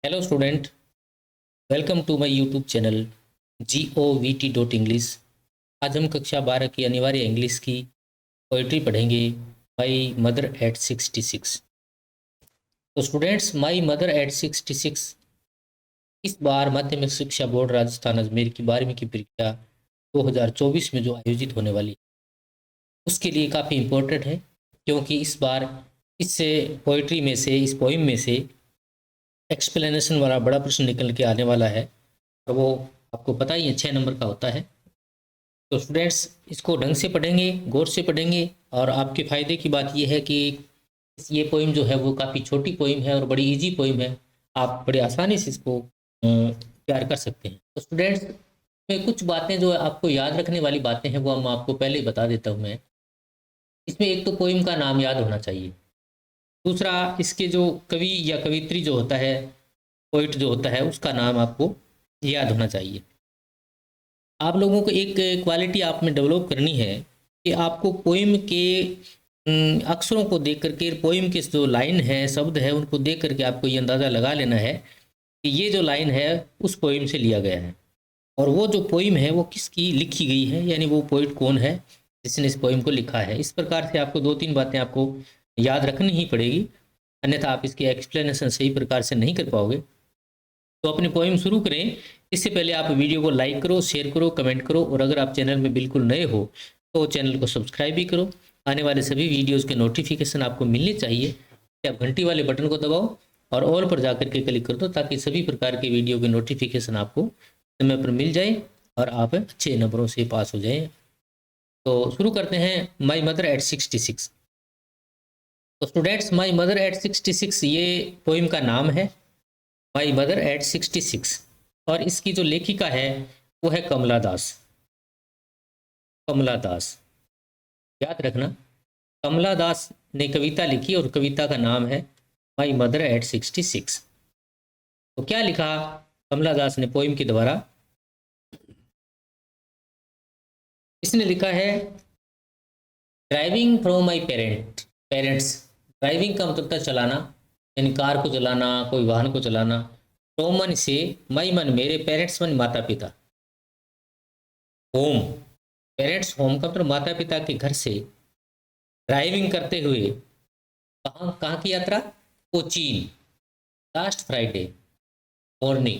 Hello student, welcome to my YouTube channel GOVT.English। आज हम कक्षा 12 की अनिवार्य इंग्लिश की पोइट्री पढ़ेंगे। My mother eight 66। तो स्टूडेंट्स, माई मदर एट 66 इस बार माध्यमिक शिक्षा बोर्ड राजस्थान अजमेर की 12वीं की परीक्षा 2024 में जो आयोजित होने वाली है उसके लिए काफ़ी इम्पोर्टेंट है, क्योंकि इस बार इससे पोइट्री में से, इस पोइम में से एक्सप्लेनेशन वाला बड़ा प्रश्न निकल के आने वाला है और वो आपको पता ही है 6 नंबर का होता है। तो स्टूडेंट्स इसको ढंग से पढ़ेंगे, गौर से पढ़ेंगे और आपके फ़ायदे की बात यह है कि ये पोइम जो है वो काफ़ी छोटी पोइम है और बड़ी इजी पोइम है। आप बड़े आसानी से इसको तैयार कर सकते हैं। तो स्टूडेंट्स, में कुछ बातें जो आपको याद रखने वाली बातें हैं वो हम आपको पहले ही बता देता हूँ मैं। इसमें एक तो पोइम का नाम याद होना चाहिए, दूसरा इसके जो कवि या कवित्री जो होता है, पोइट जो होता है, उसका नाम आपको याद होना चाहिए। आप लोगों को एक क्वालिटी आप में डेवलप करनी है कि आपको पोइम के अक्षरों को देख करके, पोइम के जो लाइन है, शब्द है, उनको देख करके आपको ये अंदाज़ा लगा लेना है कि ये जो लाइन है उस पोइम से लिया गया है और वो जो पोइम है वो किसकी लिखी गई है, यानी वो पोइट कौन है जिसने इस पोइम को लिखा है। इस प्रकार से आपको 2-3 बातें आपको याद रखनी ही पड़ेगी, अन्यथा आप इसकी एक्सप्लेनेशन सही प्रकार से नहीं कर पाओगे। तो अपनी पोइम शुरू करें। इससे पहले आप वीडियो को लाइक करो, शेयर करो, कमेंट करो और अगर आप चैनल में बिल्कुल नए हो तो चैनल को सब्सक्राइब भी करो। आने वाले सभी वीडियोज़ के नोटिफिकेशन आपको मिलने चाहिए कि आप घंटी वाले बटन को दबाओ और ऑल पर जाकर के क्लिक कर दो, ताकि सभी प्रकार के वीडियो के नोटिफिकेशन आपको समय पर मिल जाए और आप अच्छे नंबरों से पास हो जाएं। तो शुरू करते हैं। My mother eight 66। तो स्टूडेंट्स, माई मदर एट 66 ये पोइम का नाम है, माई मदर एट 66। और इसकी जो लेखिका है वो है कमला दास। कमला दास, याद रखना, कमला दास ने कविता लिखी और कविता का नाम है माई मदर एट 66। तो क्या लिखा कमला दास ने पोइम के द्वारा? इसने लिखा है driving from my parents. Driving का मतलब था चलाना, यानी कार को चलाना, कोई वाहन को चलाना। फ्रॉम मन से, माई मन मेरे, पेरेंट्स मन माता पिता, होम, पेरेंट्स होम का मतलब माता पिता के घर से ड्राइविंग करते हुए कहाँ कहाँ की यात्रा? कोचीन, लास्ट फ्राइडे मॉर्निंग,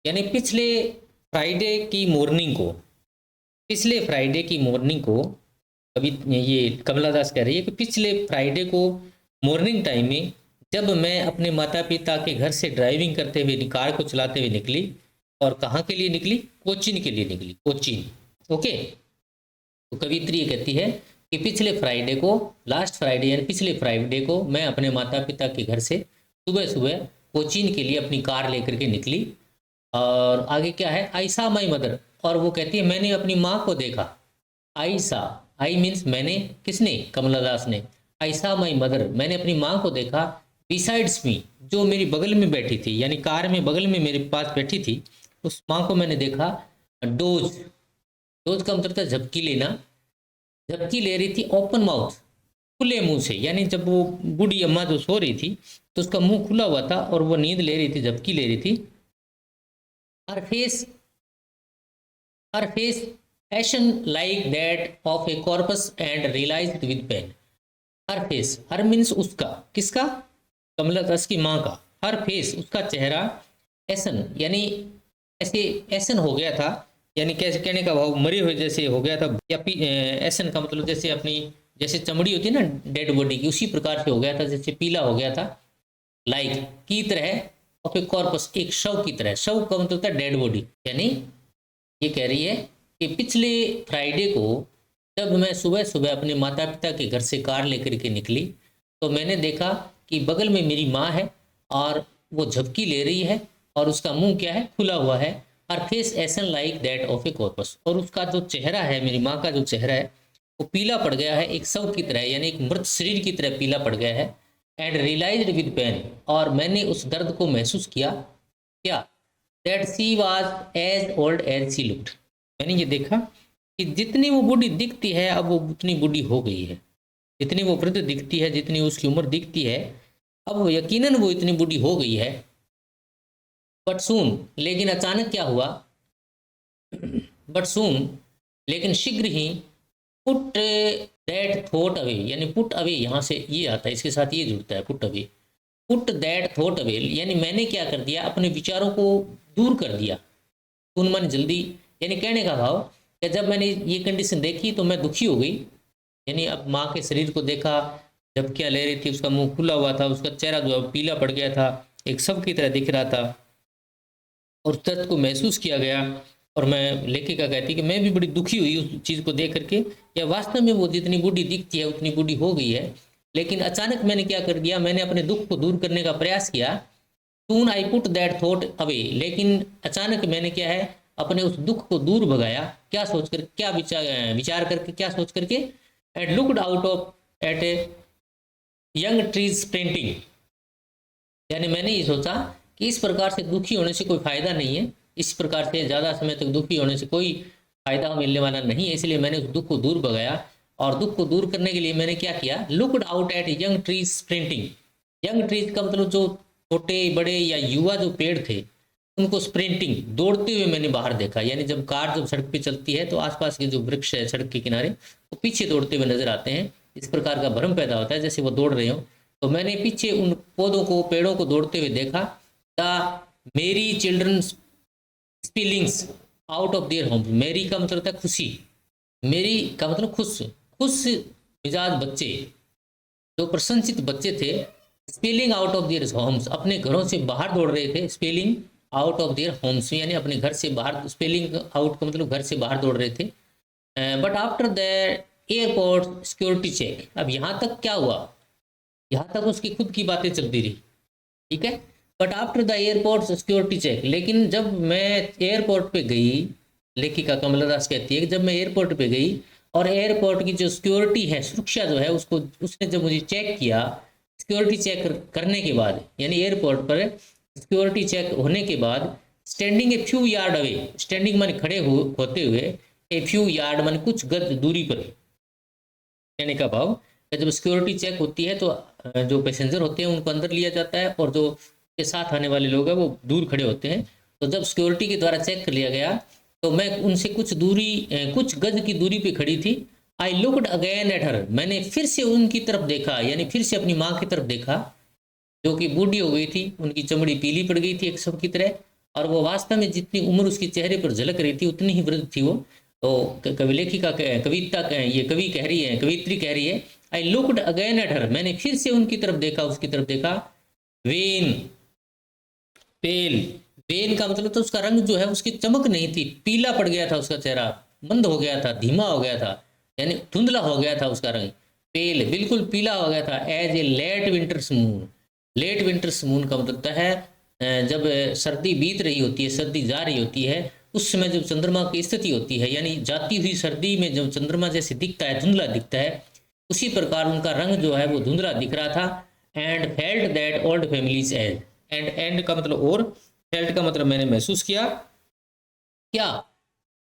यानी पिछले फ्राइडे की मॉर्निंग को, पिछले फ्राइडे की मॉर्निंग को अभी ये कमला दास कह रही है कि पिछले फ्राइडे को मॉर्निंग टाइम में जब मैं अपने माता पिता के घर से ड्राइविंग करते हुए, कार को चलाते हुए निकली, और कहाँ के लिए निकली? कोचीन के लिए निकली, कोचीन। ओके। तो कवित्री ये कहती है कि पिछले फ्राइडे को, लास्ट फ्राइडे यानी पिछले फ्राइडे को, मैं अपने माता पिता के घर से सुबह सुबह कोचीन के लिए अपनी कार लेकर के निकली। और आगे क्या है? आई सा माई मदर, और वो कहती है मैंने अपनी माँ को देखा। आई सा, आई मीन्स मैंने, किसने? कमला दास ने। आई सा माई मदर, मैंने अपनी माँ को देखा। बिसाइड्स मी, जो मेरी बगल में बैठी थी, यानी कार में बगल में मेरे पास बैठी थी, उस माँ को मैंने देखा। डोज, डोज का मतलब था झपकी लेना। झपकी ले रही थी ओपन माउथ, खुले मुंह से, यानी जब वो बूढ़ी अम्मा जो सो रही थी तो उसका मुंह खुला हुआ था और वो नींद ले रही थी, झपकी ले रही थी। Her face, her face ashen like that of a corpse and realised with pain. Her face, her means उसका, किसका? कमला दास की माँ का। हर फेस, उसका चेहरा, ऐसन यानी ऐसे, ऐसन हो गया था, यानी कैसे कहने का भाव, मरी हुई जैसे हो गया था, या ऐसन का मतलब जैसे अपनी, जैसे चमड़ी होती है ना डेड बॉडी की, उसी प्रकार से हो गया था, जैसे पीला हो गया था। लाइक, की तरह, ऑफ ए कॉर्पस, एक शव की तरह। शव का मतलब था डेड बॉडी, यानी ये कह रही है कि पिछले फ्राइडे को जब मैं सुबह सुबह अपने माता पिता के घर से कार लेकर के निकली तो मैंने देखा कि बगल में मेरी माँ है और वो झपकी ले रही है और उसका मुंह क्या है? खुला हुआ है। Her face ashen like that of a corpse, और उसका जो चेहरा है, मेरी माँ का जो चेहरा है वो पीला पड़ गया है, एक शव की तरह, यानी एक मृत शरीर की तरह पीला पड़ गया है। एंड रियलाइज्ड विद पेन, और मैंने उस दर्द को महसूस किया। क्या? That she was as old as she looked, मैंने ये देखा कि जितनी वो बूढ़ी दिखती है अब वो उतनी बूढ़ी हो गई है। जितनी वो वृद्ध दिखती है, जितनी उसकी उम्र दिखती है, अब वो यकीनन वो इतनी बूढ़ी हो गई है। बट सून, लेकिन अचानक क्या हुआ, बट सून, लेकिन शीघ्र ही, पुट दैट थॉट अवे, यानी पुट अवे यहाँ से ये आता है, इसके साथ ये जुड़ता है put away, put that thought away, यानी मैंने क्या कर दिया, अपने विचारों को दूर कर दिया। सुन मन जल्दी, यानी कहने का भाव कि जब मैंने ये कंडीशन देखी तो मैं दुखी हो गई। यानी अब माँ के शरीर को देखा, जब क्या ले रही थी, उसका मुंह खुला हुआ था, उसका चेहरा जो है पीला पड़ गया था, एक सब की तरह दिख रहा था, और दर्द को महसूस किया गया। और मैं, लेखिका कहती कि मैं भी बड़ी दुखी हुई उस चीज़ को देख करके, या वास्तव में वो जितनी बूढ़ी दिखती है उतनी बूढ़ी हो गई है। लेकिन अचानक मैंने क्या कर दिया, मैंने अपने दुख को दूर करने का प्रयास किया। Soon I put that thought away, लेकिन अचानक मैंने क्या है, अपने उस दुख को दूर भगाया। क्या सोचकर, क्या विचार करके, क्या सोच करके, and looked out of at a young trees printing, यानी मैंने ये सोचा कि इस प्रकार से दुखी होने से कोई फायदा नहीं है, इस प्रकार से ज़्यादा समय तक दुखी होने से कोई फायदा मिलने वाला नहीं है, इसलिए मैंने उस दुख को दूर भगाया। और दुख को दूर करने के लिए मैंने क्या किया, looked out at young trees sprinting. Young trees का मतलब जो छोटे बड़े या युवा जो पेड़ थे, उनको स्प्रिंटिंग, दौड़ते हुए मैंने बाहर देखा। यानी जब कार जब सड़क पे चलती है तो आसपास के जो वृक्ष है सड़क के किनारे, वो पीछे दौड़ते हुए नजर आते हैं। इस प्रकार का भ्रम पैदा होता है जैसे वो दौड़ रहे हो। तो मैंने पीछे उन पौधों को, पेड़ों को दौड़ते हुए देखा। The Mary children spillings out of their home, Mary का मतलब होता है खुशी, मेरी का मतलब खुश, खुश मिजाज बच्चे, जो प्रसन्नचित बच्चे थे, spelling out of their homes, अपने घरों से बाहर दौड़ रहे थे। Spelling out of their homes यानी अपने घर से बाहर, स्पेलिंग आउट का मतलब घर से बाहर दौड़ रहे थे। But after the airport security check, अब यहाँ तक क्या हुआ, यहाँ तक उसकी खुद की बातें चलती रही, ठीक है। But after the airport security check, लेकिन जब मैं एयरपोर्ट पे गई, लेखिका कमला दास कहती है कि जब मैं एयरपोर्ट पे गई और एयरपोर्ट की जो सिक्योरिटी है, सुरक्षा जो है, उसको उसने जब मुझे चेक किया, सिक्योरिटी चेक करने के बाद, यानी एयरपोर्ट पर सिक्योरिटी चेक होने के बाद, standing a few yard away, standing माने खड़े होते हुए, ए फ्यू यार्ड माने कुछ गज दूरी पर, कहने का भाव जब सिक्योरिटी चेक होती है तो जो पैसेंजर होते हैं उनको अंदर लिया जाता है और जो के साथ आने वाले लोग हैं वो दूर खड़े होते हैं। तो जब सिक्योरिटी के द्वारा चेक कर लिया गया तो मैं उनसे कुछ दूरी, कुछ गज की दूरी पे खड़ी थी। I looked again at her, मैंने फिर से उनकी तरफ देखा, यानी फिर से अपनी माँ की तरफ देखा, जो कि बूढ़ी हो गई थी, उनकी चमड़ी पीली पड़ गई थी एक सब की तरह, और वो वास्तव में जितनी उम्र उसके चेहरे पर झलक रही थी उतनी ही वृद्ध थी वो। तो कवि लेखिका कविता ये कवि कह रही है, कवित्री कह रही है, I looked again at her, मैंने फिर से उनकी तरफ देखा, उसकी तरफ देखा। वेन, पेल, वेन का मतलब तो उसका रंग जो है, उसकी चमक नहीं थी, पीला पड़ गया था उसका चेहरा, मंद हो गया था, धीमा हो गया था, यानी धुंधला हो गया था उसका रंग। पेल, बिल्कुल पीला हो गया था। As a late winter's moon, late winter's moon का मतलब है जब सर्दी बीत रही होती है, सर्दी जा रही होती है, उस समय जब चंद्रमा की स्थिति होती है, यानी जाती हुई सर्दी में जब चंद्रमा जैसे दिखता है, धुंधला दिखता है, उसी प्रकार उनका रंग जो है वो धुंधला दिख रहा था। And felt that old families age, and का मतलब और, फेल्ट का मतलब मैंने महसूस किया। क्या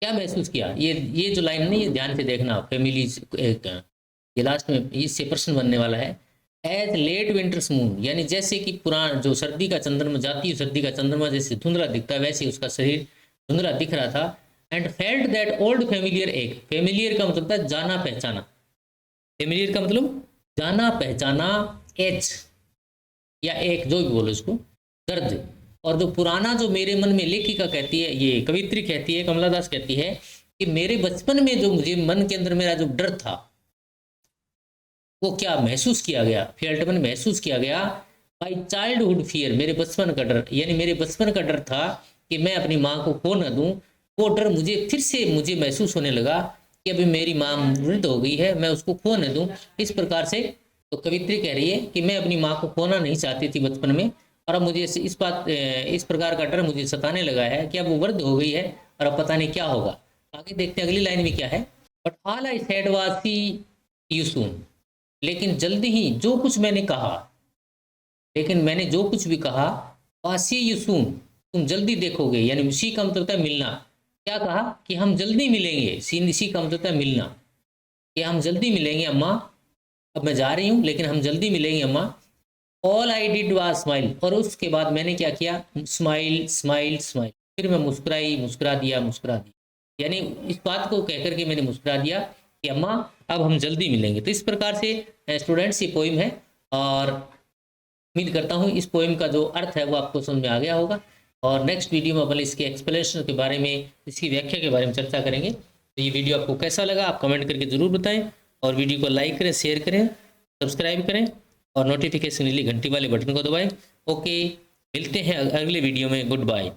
क्या महसूस किया, ये जो लाइन नहीं, ये ध्यान से देखना, फैमिलीज, ये लास्ट में इससे प्रश्न बनने वाला है। एज लेट विंटर्स मून, यानी जैसे कि पुराना जो सर्दी का चंद्रमा, जाती हुई सर्दी का चंद्रमा जैसे धुंधला दिखता है, वैसे उसका शरीर धुंधला दिख रहा था। And felt that old familiar एक, फैमिलियर का मतलब है जाना पहचाना, फैमिलियर का मतलब जाना पहचाना, एच या एक जो भी बोलो इसको, दर्द। और जो पुराना जो मेरे मन में, लेखिका कहती है, ये कवित्री कहती है, कमला दास कहती है कि मेरे बचपन में जो मुझे मन के अंदर मेरा जो डर था वो क्या महसूस किया गया, फेल्ट में महसूस किया गया। बाई चाइल्डहुड फियर, मेरे बचपन का डर, यानी मेरे बचपन का डर था कि मैं अपनी माँ को खो न दूं, वो डर मुझे फिर से मुझे महसूस होने लगा कि अभी मेरी माँ वृद्ध हो गई है, मैं उसको खो न दूं। इस प्रकार से तो कवित्री कह रही है कि मैं अपनी माँ को खोना नहीं चाहती थी बचपन में, और अब मुझे इस प्रकार का डर मुझे सताने लगा है कि अब वो वृद्ध हो गई है और अब पता नहीं क्या होगा। आगे देखते हैं अगली लाइन में क्या है। But all I said was see you soon, लेकिन जल्दी ही जो कुछ मैंने कहा, लेकिन मैंने जो कुछ भी कहा, वासी यू सून, तुम जल्दी देखोगे, यानी उसी का मतलब है मिलना। क्या कहा कि हम जल्दी मिलेंगे, इसी का मतलब है मिलना, कि हम जल्दी मिलेंगे अम्मा, अब मैं जा रही हूँ लेकिन हम जल्दी मिलेंगे अम्मा। All I did was smile, और उसके बाद मैंने क्या किया, स्माइल स्माइल स्माइल, फिर मैं मुस्कुराई, मुस्कुरा दिया, मुस्कुरा दिया, यानी इस बात को कहकर के मैंने मुस्कुरा दिया कि अम्मा अब हम जल्दी मिलेंगे। तो इस प्रकार से स्टूडेंट्स ये पोइम है, और उम्मीद करता हूँ इस पोइम का जो अर्थ है वो आपको समझ में आ गया होगा। और नेक्स्ट वीडियो में अपन इसके एक्सप्लेनेशन के बारे में, इसकी व्याख्या के बारे में चर्चा करेंगे। तो ये वीडियो आपको कैसा लगा आप कमेंट करके ज़रूर बताएं, और वीडियो को लाइक करें, शेयर करें, सब्सक्राइब करें, और नोटिफिकेशन के लिए घंटी वाले बटन को दबाएं। ओके, मिलते हैं अगले वीडियो में। Good bye.